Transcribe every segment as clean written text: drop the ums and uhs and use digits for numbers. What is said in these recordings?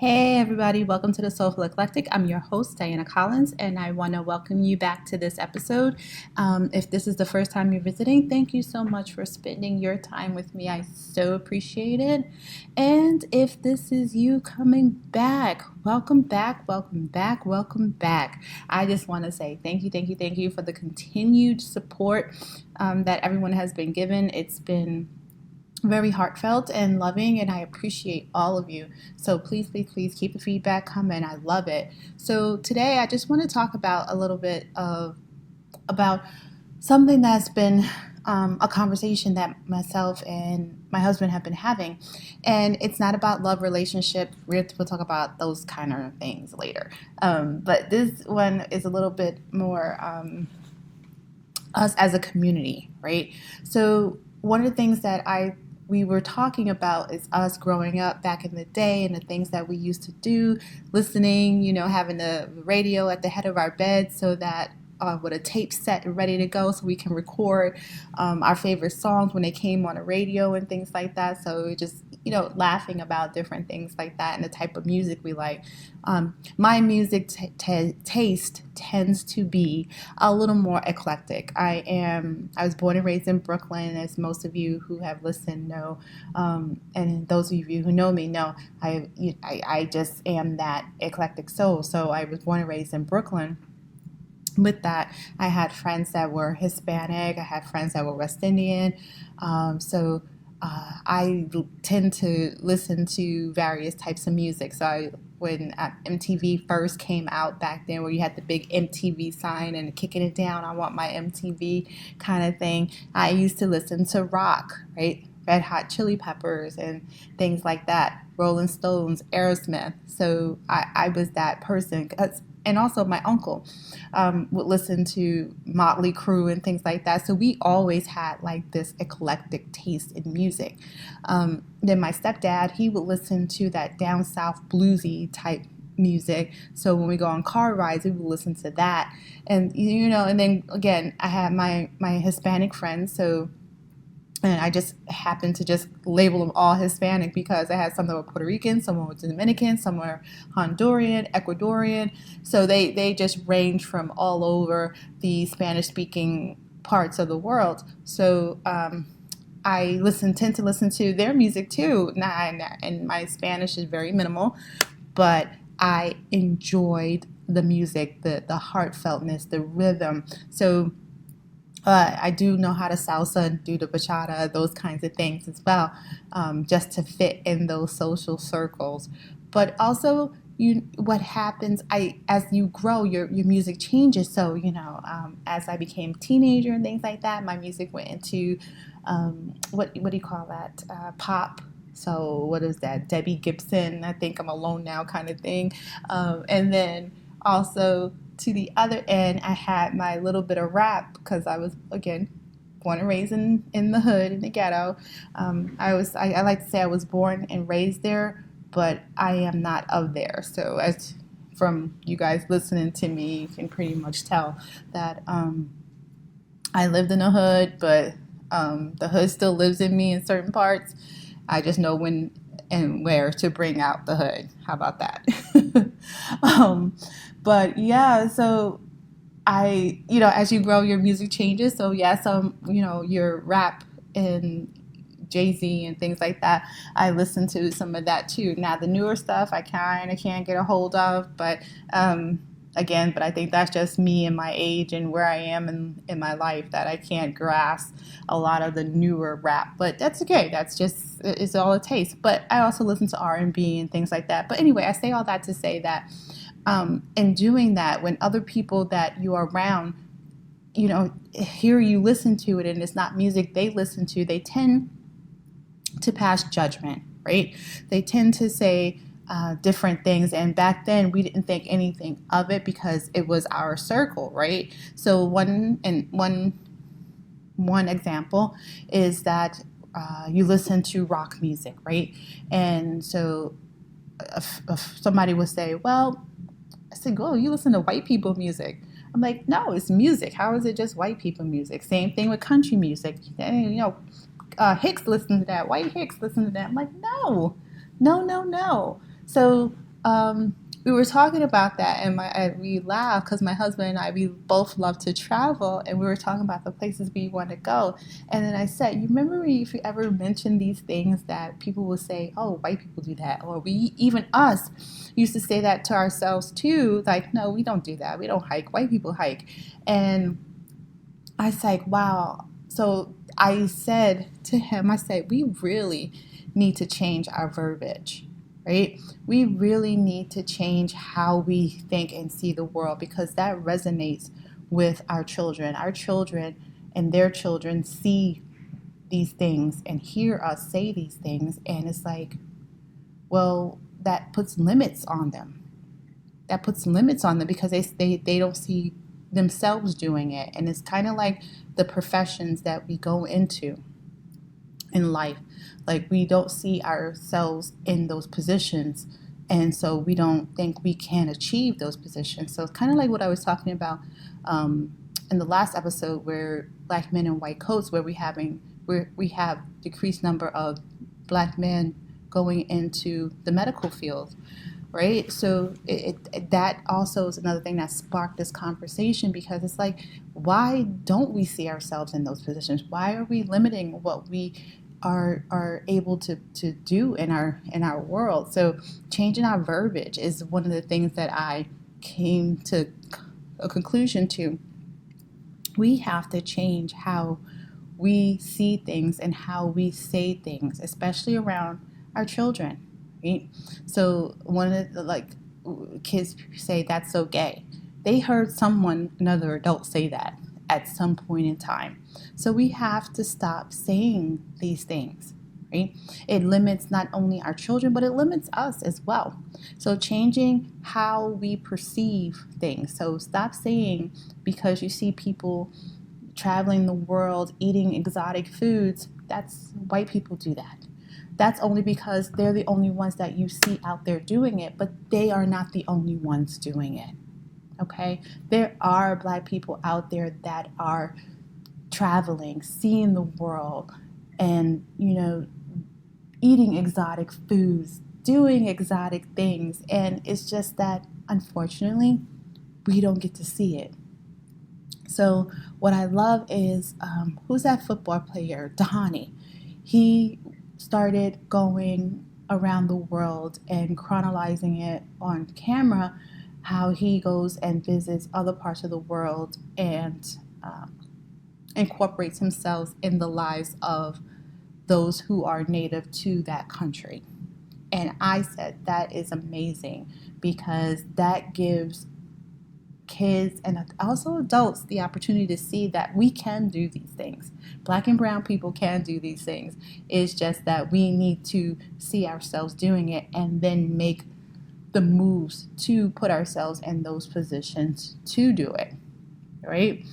Hey everybody, welcome to the Soulful Eclectic. I'm your host, Diana Collins, and I want to welcome you back to this episode. If this is the first time you're visiting, thank you so much for spending your time with me. I so appreciate it. And if this is you coming back, welcome back, welcome back, welcome back. I just want to say thank you, thank you, thank you for the continued support that everyone has been given. It's been very heartfelt and loving, and I appreciate all of you. So please, please, please keep the feedback coming. I love it. So today I just want to talk about a little bit of about something that's been a conversation that myself and my husband have been having, and it's not about love relationship. We'll talk about those kind of things later. But this one is a little bit more us as a community, right? So one of the things that we were talking about is us growing up back in the day and the things that we used to do, listening, having the radio at the head of our bed so that with a tape set ready to go so we can record our favorite songs when they came on the radio and things like that. So we just, laughing about different things like that and the type of music we like. My music taste tends to be a little more eclectic. I was born and raised in Brooklyn, as most of you who have listened know, and those of you who know me know, I just am that eclectic soul. So I was born and raised in Brooklyn. With that, I had friends that were Hispanic. I had friends that were West Indian. I tend to listen to various types of music. So when MTV first came out back then, where you had the big MTV sign and kicking it down, I want my MTV kind of thing, I used to listen to rock, right? Red Hot Chili Peppers and things like that, Rolling Stones, Aerosmith. So I was that person. And also my uncle would listen to Motley Crue and things like that. So we always had like this eclectic taste in music. Then my stepdad, he would listen to that down south bluesy type music. So when we go on car rides, we would listen to that. And and then again, I had my Hispanic friends. And I just happened to just label them all Hispanic because I had some that were Puerto Rican, some were Dominican, some were Honduran, Ecuadorian. So they just range from all over the Spanish-speaking parts of the world. So I tend to listen to their music too. And my Spanish is very minimal, but I enjoyed the music, the heartfeltness, the rhythm. So I do know how to salsa and do the bachata, those kinds of things as well, just to fit in those social circles. But also, what happens, as you grow, your music changes. So, as I became a teenager and things like that, my music went into, what do you call that, pop. So what is that, Debbie Gibson, I think I'm alone now kind of thing. And then also, to the other end, I had my little bit of rap because I was, again, born and raised in the hood, in the ghetto. I like to say I was born and raised there, but I am not of there. So as from you guys listening to me, you can pretty much tell that I lived in the hood, but the hood still lives in me in certain parts. I just know when and where to bring out the hood. How about that? But yeah, so as you grow, your music changes. So yeah, your rap and Jay-Z and things like that, I listen to some of that too. Now the newer stuff I kind of can't get a hold of, but but I think that's just me and my age and where I am in my life, that I can't grasp a lot of the newer rap. But that's okay. That's just, it's all a taste. But I also listen to R&B and things like that. But anyway, I say all that to say that in doing that, when other people that you are around, hear you listen to it and it's not music they listen to, they tend to pass judgment, right? They tend to say different things. And back then we didn't think anything of it because it was our circle, right? So one example is that you listen to rock music, right? And so if somebody would say, well, I said, oh, you listen to white people music. I'm like, no, it's music. How is it just white people music? Same thing with country music. Hicks listen to that. White Hicks listen to that. I'm like, no. So we were talking about that, and we laughed because my husband and I, we both love to travel, and we were talking about the places we want to go. And then I said, you remember if you ever mention these things that people will say, oh, white people do that, or we, even us, used to say that to ourselves too, like, no, we don't do that. We don't hike. White people hike. And I was like, wow. So I said to him, I said, we really need to change our verbiage, right? We really need to change how we think and see the world, because that resonates with our children. Our children and their children see these things and hear us say these things. And it's like, well, that puts limits on them. That puts limits on them because they don't see themselves doing it. And it's kind of like the professions that we go into in life. Like, we don't see ourselves in those positions, and so we don't think we can achieve those positions. So it's kind of like what I was talking about in the last episode, where black men in white coats, where we have decreased number of black men going into the medical field, right? So that also is another thing that sparked this conversation, because it's like, why don't we see ourselves in those positions? Why are we limiting what we are able to do in our world? So changing our verbiage is one of the things that I came to a conclusion to. We have to change how we see things and how we say things, especially around our children, right? So one of the, like, kids say that's so gay. They heard another adult say that at some point in time. So we have to stop saying these things, right? It limits not only our children, but it limits us as well. So changing how we perceive things. So stop saying, because you see people traveling the world eating exotic foods, that's white people do that. That's only because they're the only ones that you see out there doing it, but they are not the only ones doing it. Okay? There are black people out there that are traveling, seeing the world, and, eating exotic foods, doing exotic things. And it's just that, unfortunately, we don't get to see it. So what I love is, who's that football player? Dhani. He started going around the world and chronicling it on camera, how he goes and visits other parts of the world and incorporates himself in the lives of those who are native to that country. And I said that is amazing, because that gives kids and also adults the opportunity to see that we can do these things. Black and brown people can do these things. It's just that we need to see ourselves doing it and then make the moves to put ourselves in those positions to do it, right?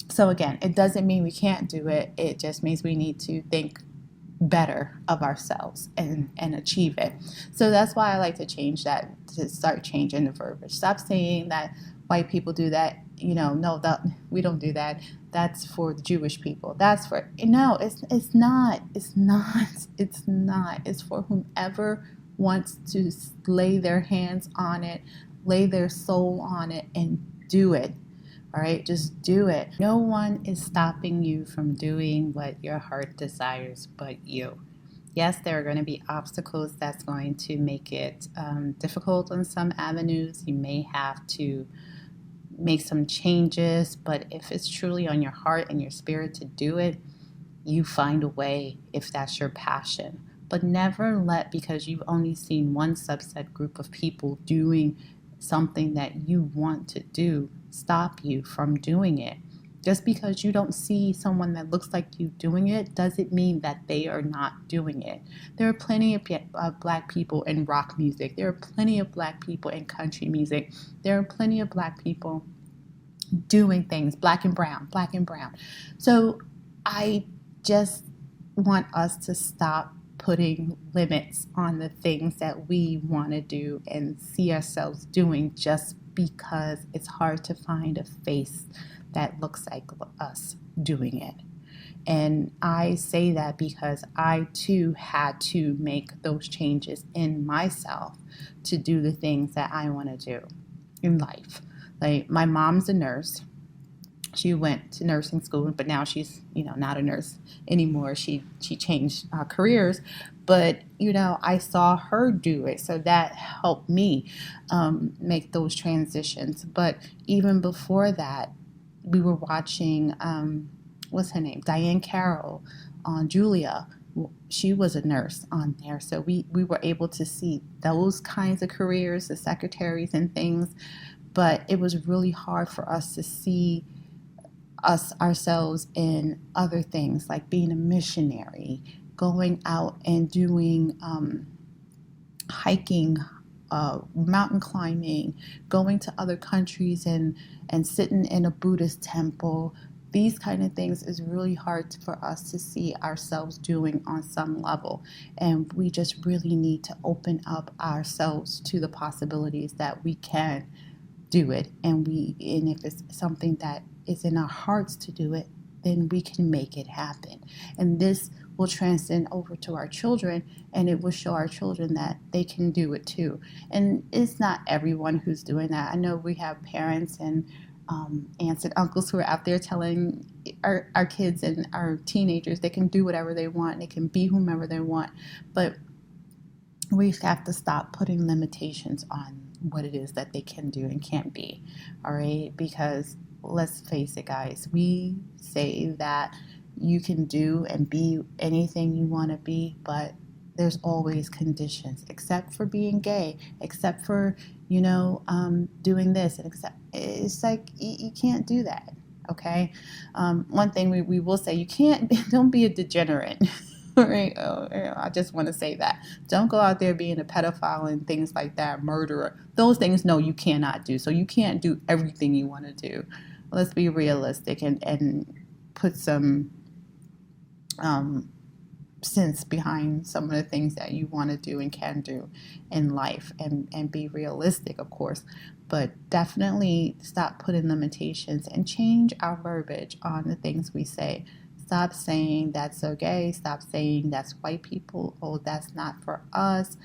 So again, it doesn't mean we can't do it. It just means we need to think better of ourselves and achieve it. So that's why I like to change that, to start changing the verbiage. Stop saying that white people do that. No, that we don't do that. That's for the Jewish people. That's for, no, it's not. It's not. It's not. It's for whomever wants to lay their hands on it, lay their soul on it, and do it. All right, just do it. No one is stopping you from doing what your heart desires but you. Yes, there are going to be obstacles that's going to make it difficult on some avenues. You may have to make some changes, but if it's truly on your heart and your spirit to do it, you find a way if that's your passion. But never let, because you've only seen one subset group of people doing something that you want to do, stop you from doing it. Just because you don't see someone that looks like you doing it doesn't mean that they are not doing it. There are plenty of black people in rock music. There are plenty of black people in country music. There are plenty of black people doing things, black and brown. So I just want us to stop putting limits on the things that we want to do and see ourselves doing just because it's hard to find a face that looks like us doing it. And I say that because I too had to make those changes in myself. to do the things that I want to do in life. Like, my mom's a nurse. She went to nursing school, but now she's, not a nurse anymore. She changed careers, but I saw her do it, so that helped me make those transitions. But even before that, we were watching what's her name, Diane Carroll on Julia. She was a nurse on there, so we were able to see those kinds of careers, the secretaries and things. But it was really hard for us to see ourselves in other things, like being a missionary, going out and doing hiking, mountain climbing, going to other countries and sitting in a Buddhist temple. These kind of things is really hard for us to see ourselves doing on some level. And we just really need to open up ourselves to the possibilities that we can do it. And if it's something that is in our hearts to do it, then we can make it happen. And this will transcend over to our children, and it will show our children that they can do it too. And it's not everyone who's doing that. I know we have parents and aunts and uncles who are out there telling our kids and our teenagers they can do whatever they want, they can be whomever they want. But we have to stop putting limitations on what it is that they can do and can't be, all right? Because let's face it, guys, we say that you can do and be anything you want to be, but there's always conditions, except for being gay, except for, doing this, and it's like you can't do that, okay? One thing we will say, don't be a degenerate. Right? Oh, I just want to say that. Don't go out there being a pedophile and things like that, murderer. Those things, no, you cannot do. So you can't do everything you want to do. Let's be realistic and put some sense behind some of the things that you want to do and can do in life, and be realistic, of course. But definitely stop putting limitations and change our verbiage on the things we say. Stop saying that's okay. Stop saying that's white people. Oh, that's not for us.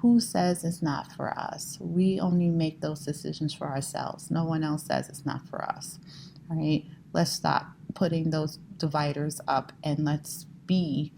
Who says it's not for us? We only make those decisions for ourselves. No one else says it's not for us. All right? Let's stop putting those dividers up, and let's be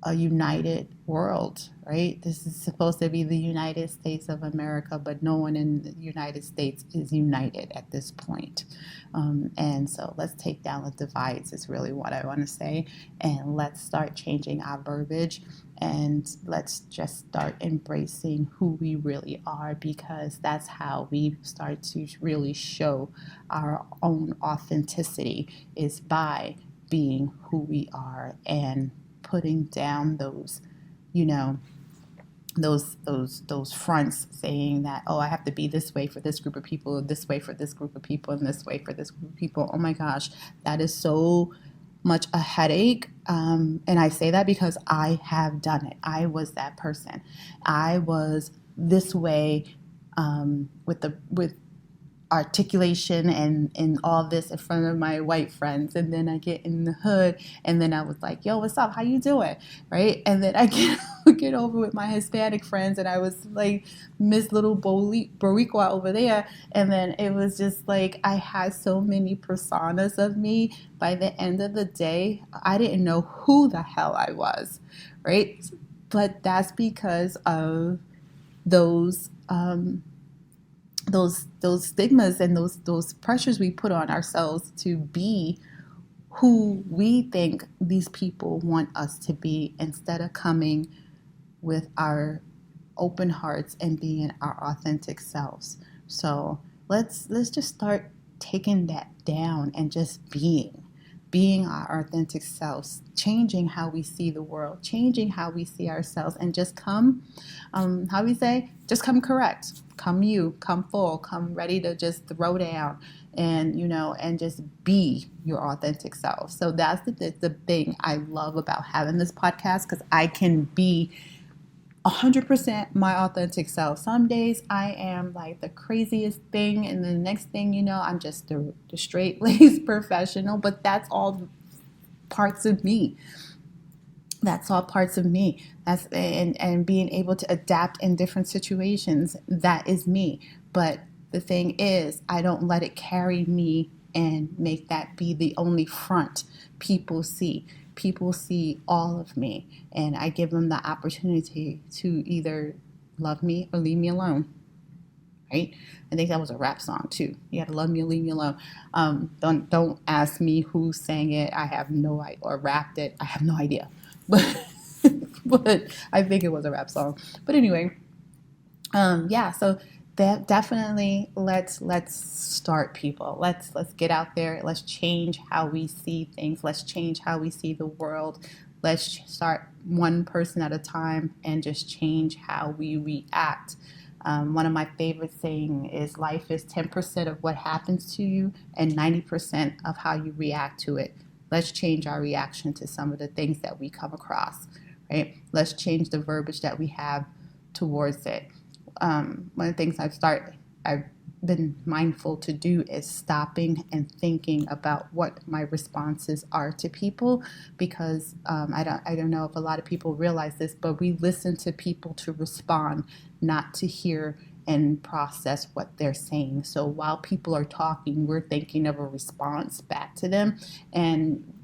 a united world, right? This is supposed to be the United States of America, but no one in the United States is united at this point. And so let's take down the divides is really what I want to say. And let's start changing our verbiage, and let's just start embracing who we really are, because that's how we start to really show our own authenticity, is by being who we are and putting down those, those fronts, saying that, oh, I have to be this way for this group of people, this way for this group of people, and this way for this group of people. Oh my gosh, that is so much a headache. And I say that because I have done it. I was that person. I was this way with articulation and all this in front of my white friends, and then I get in the hood, and then I was like, yo, what's up, how you doing, right? And then I get over with my Hispanic friends, and I was like Miss Little Boricua over there, and then it was just like I had so many personas of me. By the end of the day, I didn't know who the hell I was, right? But that's because of those stigmas and those pressures we put on ourselves to be who we think these people want us to be, instead of coming with our open hearts and being our authentic selves. So let's just start taking that down and just being our authentic selves, changing how we see the world, changing how we see ourselves, and just come, how we say, just come correct, come full, come ready to just throw down, and and just be your authentic self. So that's the thing I love about having this podcast, because I can be 100% my authentic self. Some days I am like the craziest thing, and the next thing I'm just the straight-laced professional, but that's all parts of me. That's all parts of me. And being able to adapt in different situations, that is me. But the thing is, I don't let it carry me and make that be the only front people see. People see all of me, and I give them the opportunity to either love me or leave me alone. Right? I think that was a rap song too. You gotta love me or leave me alone. Don't ask me who sang it. I have no idea, or rapped it. I have no idea, but but I think it was a rap song. But anyway, yeah. So that definitely let's start, people. Let's get out there. Let's change how we see things. Let's change how we see the world. Let's start one person at a time and just change how we react. One of my favorite saying is life is 10% of what happens to you and 90% of how you react to it. Let's change our reaction to some of the things that we come across, right? Let's change the verbiage that we have towards it. One of the things I've been mindful to do is stopping and thinking about what my responses are to people, because I don't know if a lot of people realize this, but we listen to people to respond, not to hear and process what they're saying. So while people are talking, we're thinking of a response back to them, and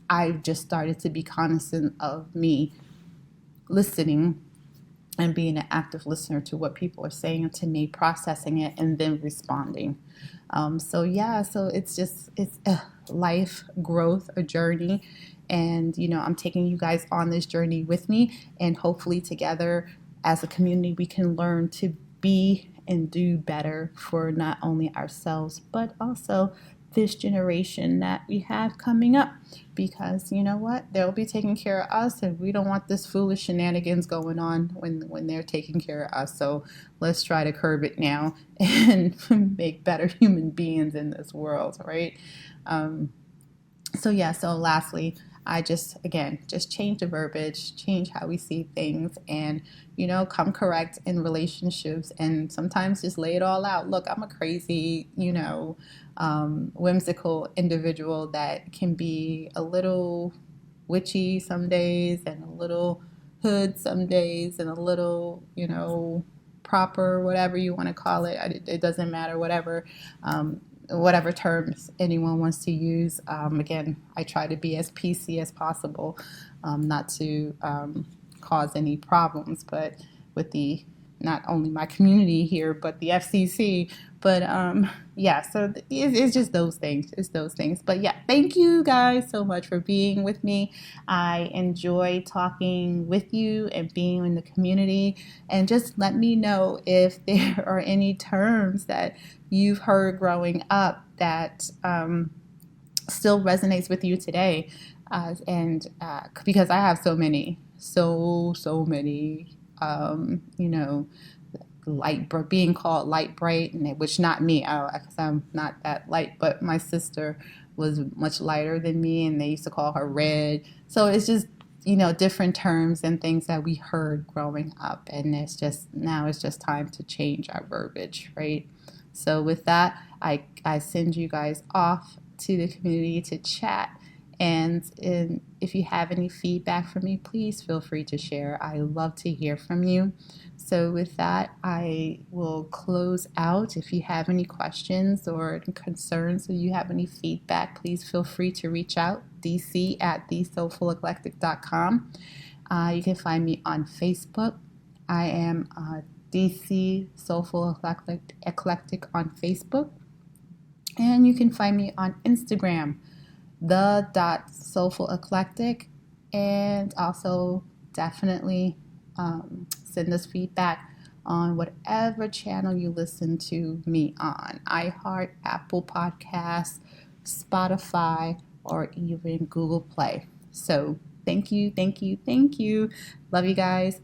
I just started to be cognizant of me listening and being an active listener to what people are saying to me, processing it, and then responding. So yeah, so it's a life growth, a journey, and I'm taking you guys on this journey with me, and hopefully together as a community we can learn to be and do better for not only ourselves but also this generation that we have coming up, because you know what, they'll be taking care of us, and we don't want this foolish shenanigans going on when they're taking care of us. So let's try to curb it now and make better human beings in this world, right? um, so yeah, so lastly, I just change the verbiage, change how we see things, and come correct in relationships, and sometimes just lay it all out. Look, I'm a crazy, whimsical individual that can be a little witchy some days, and a little hood some days, and a little, proper, whatever you want to call it. It doesn't matter, whatever terms anyone wants to use. Again, I try to be as PC as possible, not to cause any problems, but with the not only my community here, but the FCC. But yeah, so it's just those things. It's those things. But yeah, thank you guys so much for being with me. I enjoy talking with you and being in the community. And just let me know if there are any terms that you've heard growing up that still resonates with you today. And because I have so many, so many, being called light bright, and which not me, because I'm not that light, but my sister was much lighter than me, and they used to call her red. So it's just different terms and things that we heard growing up, and it's just time to change our verbiage, right? So with that, I send you guys off to the community to chat. And if you have any feedback for me, please feel free to share. I love to hear from you. So with that, I will close out. If you have any questions or concerns, or you have any feedback, please feel free to reach out, dc@thesoulfuleclectic.com. You can find me on Facebook. I am DC Soulful Eclectic on Facebook. And you can find me on Instagram, the.soulful eclectic, and also definitely send us feedback on whatever channel you listen to me on: iHeart, Apple Podcasts, Spotify, or even Google Play. So thank you, thank you, thank you. Love you guys.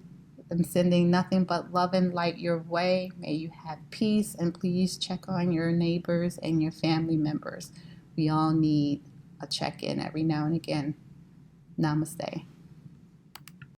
I'm sending nothing but love and light your way. May you have peace, and please check on your neighbors and your family members. We all need a check-in every now and again. Namaste.